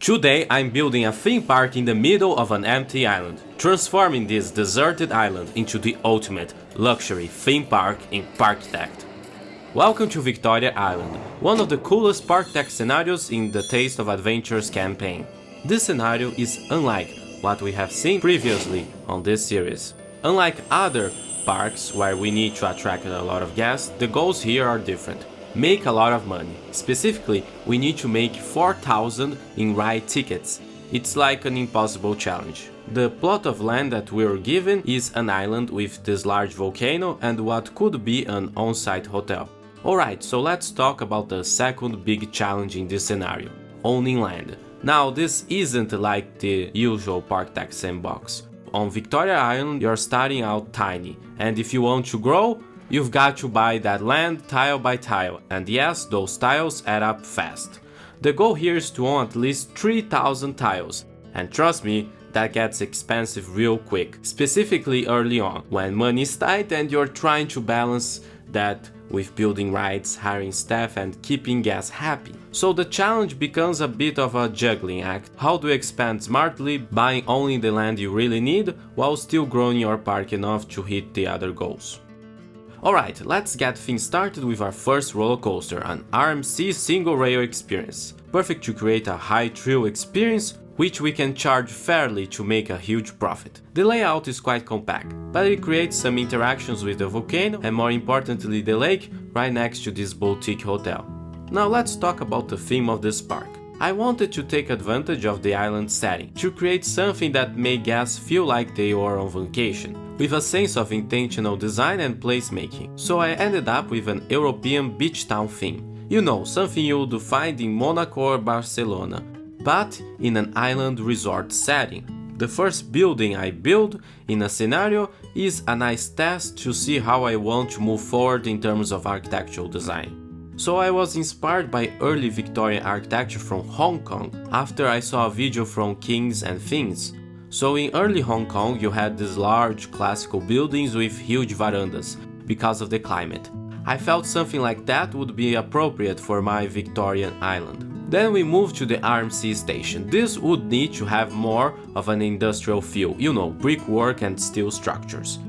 Today I'm building a theme park in the middle of an empty island, transforming this deserted island into the ultimate luxury theme park in Parkitect. Welcome to Victoria Island, one of the coolest Parkitect scenarios in the Taste of Adventures campaign. This scenario is unlike what we have seen previously on this series. Unlike other parks where we need to attract a lot of guests, the goals here are different. Make a lot of money. Specifically, we need to make 4,000 in ride tickets. It's like an impossible challenge. The plot of land that we were given is an island with this large volcano and what could be an on-site hotel. Alright, so let's talk about the second big challenge in this scenario, owning land. Now, this isn't like the usual Parkitect sandbox. On Victoria Island, you're starting out tiny, and if you want to grow, you've got to buy that land tile by tile, and yes, those tiles add up fast. The goal here is to own at least 3,000 tiles, and trust me, that gets expensive real quick, specifically early on, when money is tight and you're trying to balance that with building rides, hiring staff and keeping guests happy. So the challenge becomes a bit of a juggling act. How do you expand smartly, buying only the land you really need, while still growing your park enough to hit the other goals? Alright, let's get things started with our first roller coaster, an RMC single rail experience. Perfect to create a high thrill experience, which we can charge fairly to make a huge profit. The layout is quite compact, but it creates some interactions with the volcano and more importantly the lake right next to this boutique hotel. Now let's talk about the theme of this park. I wanted to take advantage of the island setting, to create something that made guests feel like they were on vacation, with a sense of intentional design and placemaking. So I ended up with an European beach town theme. You know, something you would find in Monaco or Barcelona, but in an island resort setting. The first building I build in a scenario is a nice test to see how I want to move forward in terms of architectural design. So I was inspired by early Victorian architecture from Hong Kong after I saw a video from Kings and Things. So in early Hong Kong you had these large classical buildings with huge verandas because of the climate. I felt something like that would be appropriate for my Victorian island. Then we moved to the RMC station. This would need to have more of an industrial feel, you know, brickwork and steel structures.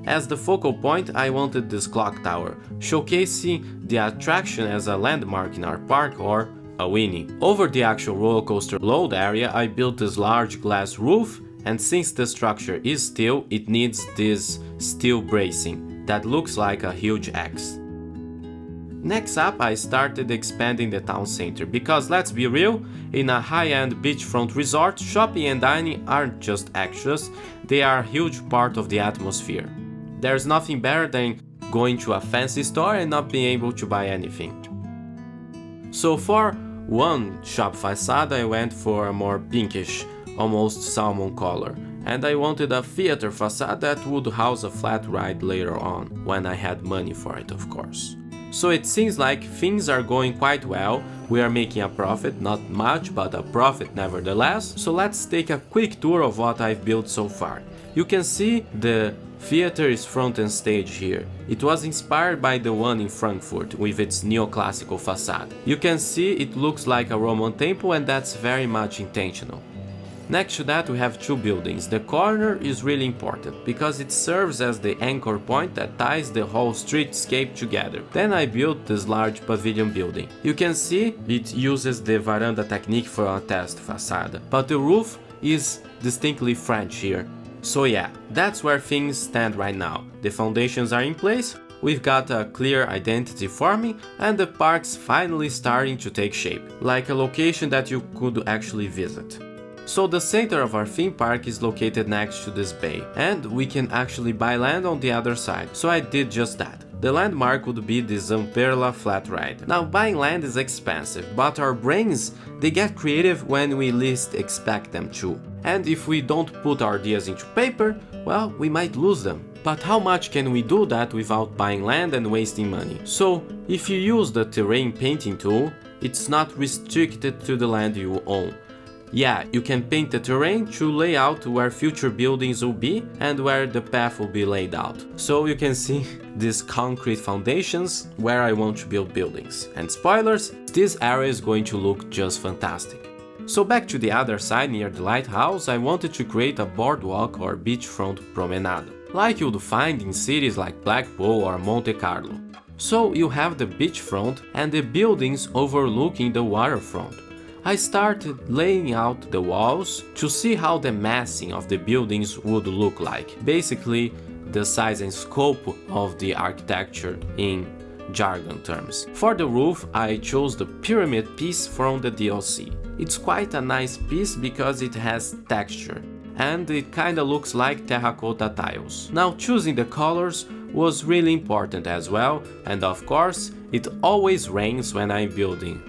As the focal point, I wanted this clock tower, showcasing the attraction as a landmark in our park or a weenie. Over the actual roller coaster load area, I built this large glass roof, and since the structure is steel, it needs this steel bracing that looks like a huge X. Next up, I started expanding the town center because let's be real, in a high-end beachfront resort, shopping and dining aren't just extras, they are a huge part of the atmosphere. There's nothing better than going to a fancy store and not being able to buy anything. So for one shop facade I went for a more pinkish, almost salmon color, and I wanted a theater facade that would house a flat ride later on, when I had money for it of course. So it seems like things are going quite well, we are making a profit, not much but a profit nevertheless, so let's take a quick tour of what I've built so far. You can see the theater is front and stage here. It was inspired by the one in Frankfurt with its neoclassical facade. You can see it looks like a Roman temple and that's very much intentional. Next to that we have two buildings. The corner is really important because it serves as the anchor point that ties the whole streetscape together. Then I built this large pavilion building. You can see it uses the veranda technique for a test facade, but the roof is distinctly French here. So yeah, that's where things stand right now. The foundations are in place, we've got a clear identity forming, and the park's finally starting to take shape, like a location that you could actually visit. So the center of our theme park is located next to this bay, and we can actually buy land on the other side, so I did just that. The landmark would be the Zamperla flat ride. Now buying land is expensive, but our brains, they get creative when we least expect them to. And if we don't put our ideas into paper, well, we might lose them. But how much can we do that without buying land and wasting money? So if you use the terrain painting tool, it's not restricted to the land you own. Yeah, you can paint the terrain to lay out where future buildings will be and where the path will be laid out. So you can see these concrete foundations where I want to build buildings. And spoilers, this area is going to look just fantastic. So back to the other side near the lighthouse, I wanted to create a boardwalk or beachfront promenade, like you'd find in cities like Blackpool or Monte Carlo. So you have the beachfront and the buildings overlooking the waterfront. I started laying out the walls to see how the massing of the buildings would look like, basically the size and scope of the architecture in jargon terms. For the roof, I chose the pyramid piece from the DLC. It's quite a nice piece because it has texture, and it kinda looks like terracotta tiles. Now choosing the colors was really important as well, and of course, it always rains when I'm building,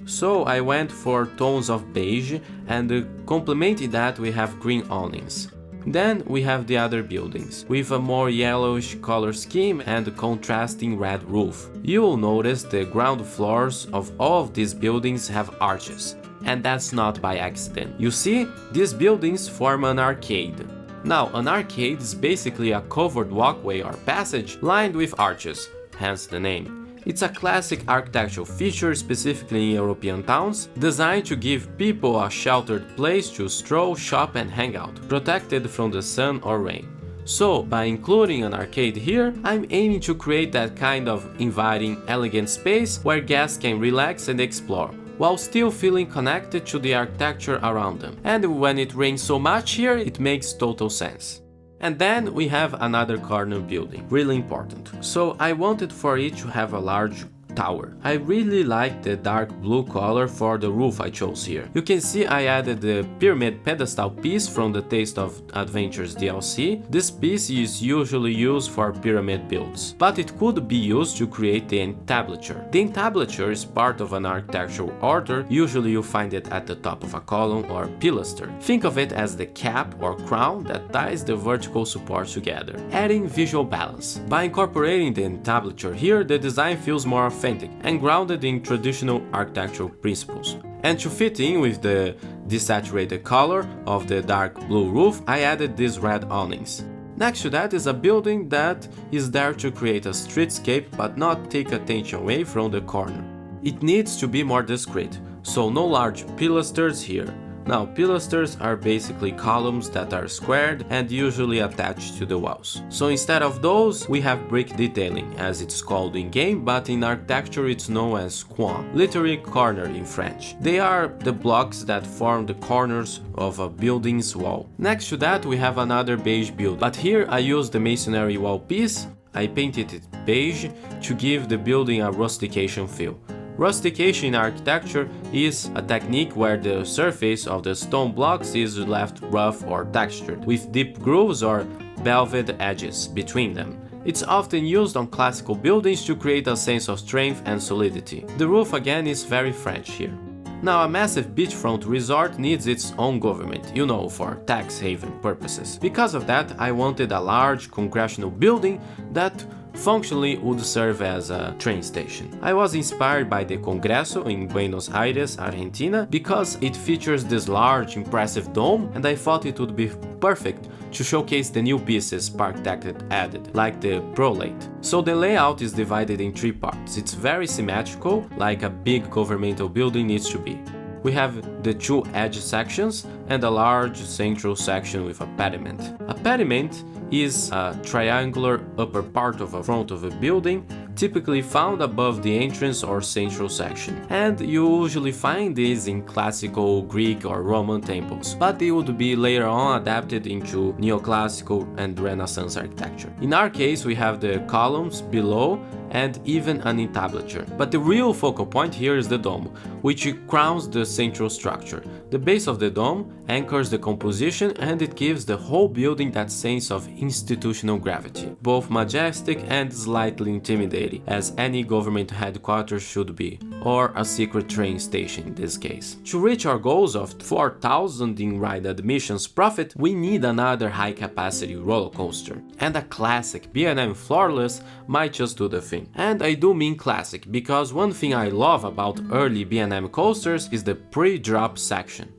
So I went for tones of beige, and complementing that we have green awnings. Then we have the other buildings, with a more yellowish color scheme and a contrasting red roof. You'll notice the ground floors of all of these buildings have arches, and that's not by accident. You see, these buildings form an arcade. Now, an arcade is basically a covered walkway or passage lined with arches, hence the name. It's a classic architectural feature specifically in European towns, designed to give people a sheltered place to stroll, shop and hang out, protected from the sun or rain. So, by including an arcade here, I'm aiming to create that kind of inviting, elegant space where guests can relax and explore, while still feeling connected to the architecture around them. And when it rains so much here, it makes total sense. And then we have another corner building, really important. So I wanted for it to have a large tower. I really like the dark blue color for the roof I chose here. You can see I added the pyramid pedestal piece from the Taste of Adventures DLC. This piece is usually used for pyramid builds, but it could be used to create the entablature. The entablature is part of an architectural order, usually you find it at the top of a column or pilaster. Think of it as the cap or crown that ties the vertical supports together, adding visual balance. By incorporating the entablature here, the design feels more authentic and grounded in traditional architectural principles. And to fit in with the desaturated color of the dark blue roof, I added these red awnings. Next to that is a building that is there to create a streetscape but not take attention away from the corner. It needs to be more discreet, so no large pilasters here. Now, pilasters are basically columns that are squared and usually attached to the walls. So instead of those, we have brick detailing, as it's called in game, but in architecture it's known as coin, literally corner in French. They are the blocks that form the corners of a building's wall. Next to that, we have another beige build, but here I used the masonry wall piece. I painted it beige to give the building a rustication feel. Rustication in architecture is a technique where the surface of the stone blocks is left rough or textured, with deep grooves or velvet edges between them. It's often used on classical buildings to create a sense of strength and solidity. The roof again is very French here. Now, a massive beachfront resort needs its own government, for tax haven purposes. Because of that, I wanted a large congressional building that functionally would serve as a train station. I was inspired by the Congreso in Buenos Aires, Argentina, because it features this large, impressive dome, and I thought it would be perfect to showcase the new pieces Parkitect added, like the prolate. So the layout is divided in 3 parts. It's very symmetrical, like a big governmental building needs to be. We have the 2 edge sections and a large central section with a pediment. A pediment is a triangular upper part of a front of a building, typically found above the entrance or central section. And you usually find these in classical Greek or Roman temples, but they would be later on adapted into neoclassical and Renaissance architecture. In our case, we have the columns below and even an entablature. But the real focal point here is the dome, which crowns the central structure. The base of the dome anchors the composition and it gives the whole building that sense of institutional gravity, both majestic and slightly intimidating, as any government headquarters should be, or a secret train station in this case. To reach our goals of 4,000 in ride admissions profit, we need another high-capacity roller coaster, and a classic B&M floorless might just do the thing. And I do mean classic, because one thing I love about early B&M coasters is the pre-drop section.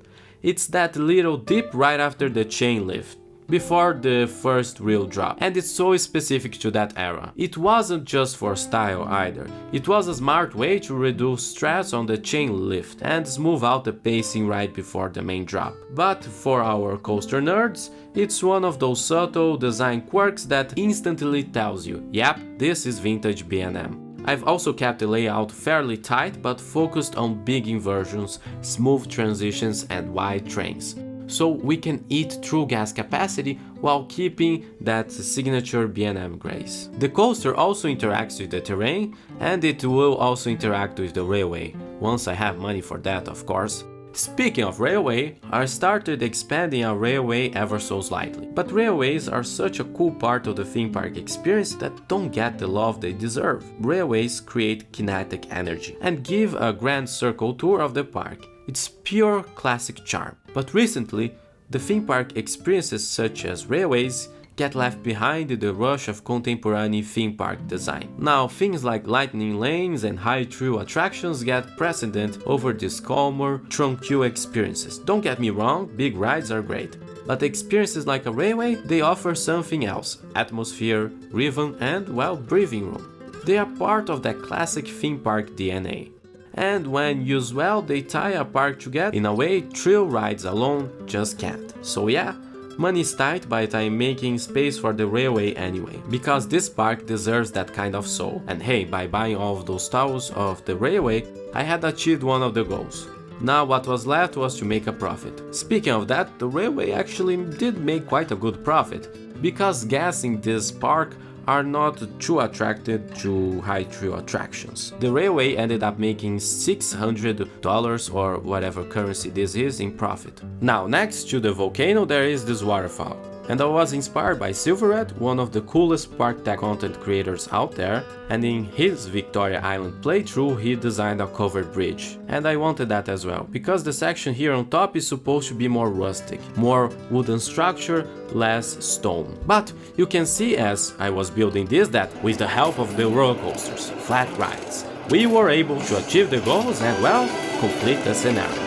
It's that little dip right after the chain lift. before the first real drop, and it's so specific to that era. It wasn't just for style either, it was a smart way to reduce stress on the chain lift and smooth out the pacing right before the main drop. But for our coaster nerds, it's one of those subtle design quirks that instantly tells you, yep, this is vintage B&M. I've also kept the layout fairly tight but focused on big inversions, smooth transitions and wide trains, so we can eat through gas capacity while keeping that signature B&M grace. The coaster also interacts with the terrain, and it will also interact with the railway, once I have money for that, of course. Speaking of railway, I started expanding our railway ever so slightly. But railways are such a cool part of the theme park experience that don't get the love they deserve. Railways create kinetic energy and give a grand circle tour of the park. It's pure classic charm. But recently, the theme park experiences such as railways get left behind in the rush of contemporary theme park design. Now, things like lightning lanes and high thrill attractions get precedent over these calmer, tranquil experiences. Don't get me wrong, big rides are great, but experiences like a railway, they offer something else: atmosphere, rhythm, and, well, breathing room. They are part of that classic theme park DNA. And when used well, they tie a park together in a way thrill rides alone just can't. So yeah, money is tight, but I'm making space for the railway anyway, because this park deserves that kind of soul. And hey, by buying all of those towers of the railway, I had achieved one of the goals. Now what was left was to make a profit. Speaking of that, the railway actually did make quite a good profit, because guests in this park are not too attracted to high thrill attractions. The railway ended up making $600 or whatever currency this is in profit. Now, next to the volcano there is this waterfall. And I was inspired by Silvarret, one of the coolest Parkitect content creators out there, and in his Victoria Island playthrough he designed a covered bridge. And I wanted that as well, because the section here on top is supposed to be more rustic, more wooden structure, less stone. But you can see as I was building this that with the help of the roller coasters, flat rides, we were able to achieve the goals and, well, complete the scenario.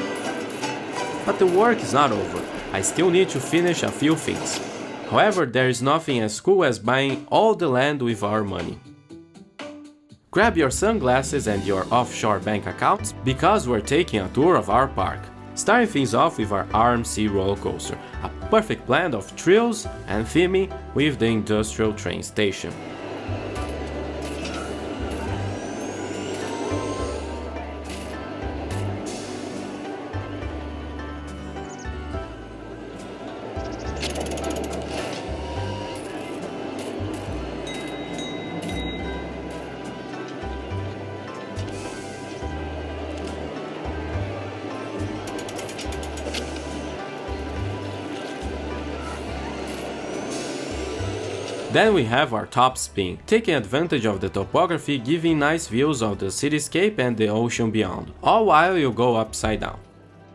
But the work is not over. I still need to finish a few things. However, there is nothing as cool as buying all the land with our money. Grab your sunglasses and your offshore bank accounts, because we're taking a tour of our park. Starting things off with our RMC roller coaster, a perfect blend of thrills and theming with the industrial train station. Then we have our top spin, taking advantage of the topography, giving nice views of the cityscape and the ocean beyond, all while you go upside down.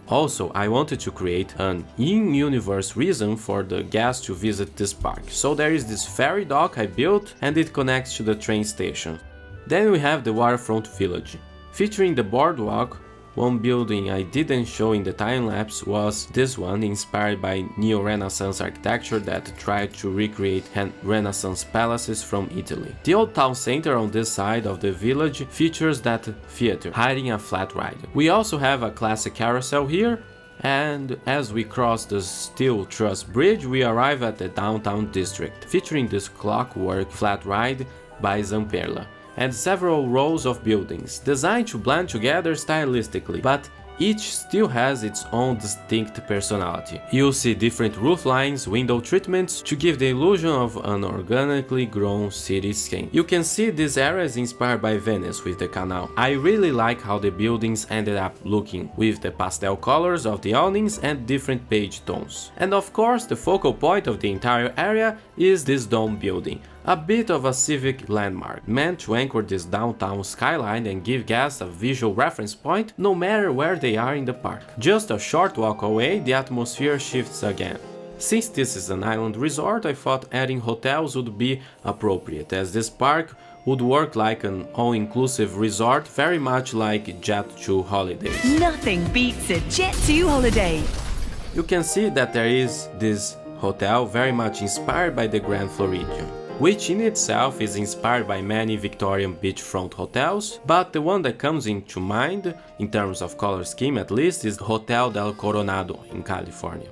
Also, I wanted to create an in-universe reason for the guests to visit this park, so there is this ferry dock I built and it connects to the train station. Then we have the waterfront village, featuring the boardwalk. One building I didn't show in the time-lapse was this one, inspired by neo-Renaissance architecture that tried to recreate Renaissance palaces from Italy. The old town center on this side of the village features that theater, hiding a flat ride. We also have a classic carousel here, and as we cross the Steel Truss Bridge we arrive at the downtown district, featuring this clockwork flat ride by Zamperla, and several rows of buildings, designed to blend together stylistically, but each still has its own distinct personality. You'll see different roof lines, window treatments to give the illusion of an organically grown cityscape. You can see this area is inspired by Venice with the canal. I really like how the buildings ended up looking, with the pastel colors of the awnings and different page tones. And of course, the focal point of the entire area is this dome building, a bit of a civic landmark, meant to anchor this downtown skyline and give guests a visual reference point no matter where they are in the park. Just a short walk away, the atmosphere shifts again. Since this is an island resort, I thought adding hotels would be appropriate, as this park would work like an all-inclusive resort, very much like Jet2 holidays. Nothing beats a Jet2 holiday. You can see that there is this hotel very much inspired by the Grand Floridian, which in itself is inspired by many Victorian beachfront hotels, but the one that comes into mind, in terms of color scheme at least, is Hotel del Coronado in California.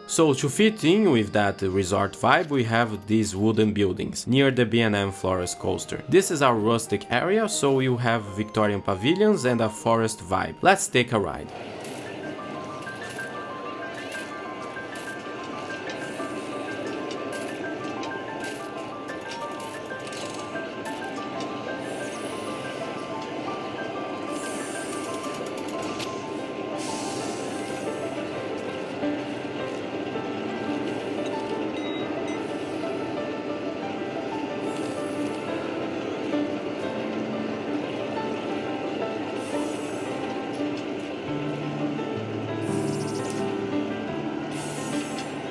So to fit in with that resort vibe, we have these wooden buildings near the B&M Forest Coaster. This is our rustic area, so you have Victorian pavilions and a forest vibe. Let's take a ride.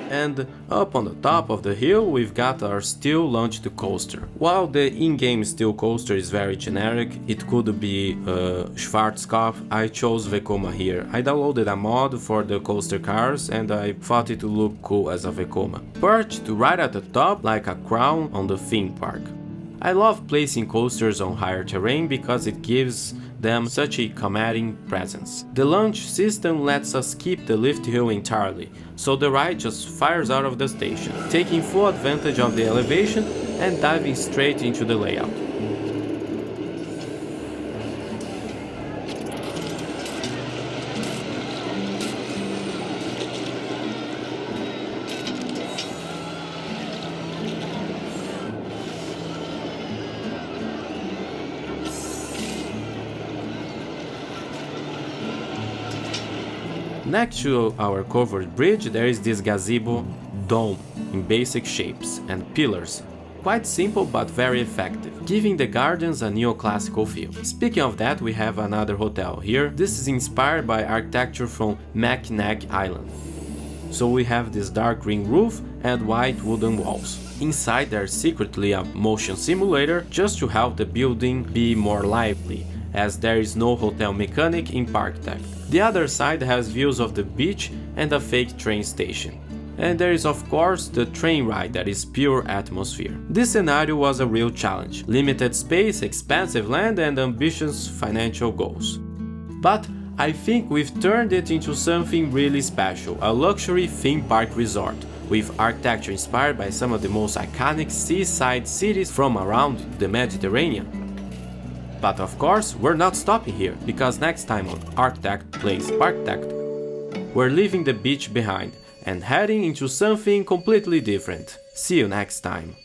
And up on the top of the hill we've got our steel launched coaster. While the in-game steel coaster is very generic, it could be Schwarzkopf, I chose Vekoma here. I downloaded a mod for the coaster cars and I thought it would look cool as a Vekoma. Perched right at the top like a crown on the theme park. I love placing coasters on higher terrain because it gives them such a commanding presence. The launch system lets us keep the lift hill entirely, so the ride just fires out of the station, taking full advantage of the elevation and diving straight into the layout. Next to our covered bridge there is this gazebo dome in basic shapes and pillars. Quite simple but very effective, giving the gardens a neoclassical feel. Speaking of that, we have another hotel here. This is inspired by architecture from Mackinac Island. So we have this dark green roof and white wooden walls. Inside there's secretly a motion simulator just to help the building be more lively, as there is no hotel mechanic in Parkitect. The other side has views of the beach and a fake train station. And there is of course the train ride that is pure atmosphere. This scenario was a real challenge. Limited space, expansive land and ambitious financial goals. But I think we've turned it into something really special, a luxury theme park resort, with architecture inspired by some of the most iconic seaside cities from around the Mediterranean. But of course, we're not stopping here, because next time on Architect Plays Parkitect, we're leaving the beach behind and heading into something completely different. See you next time.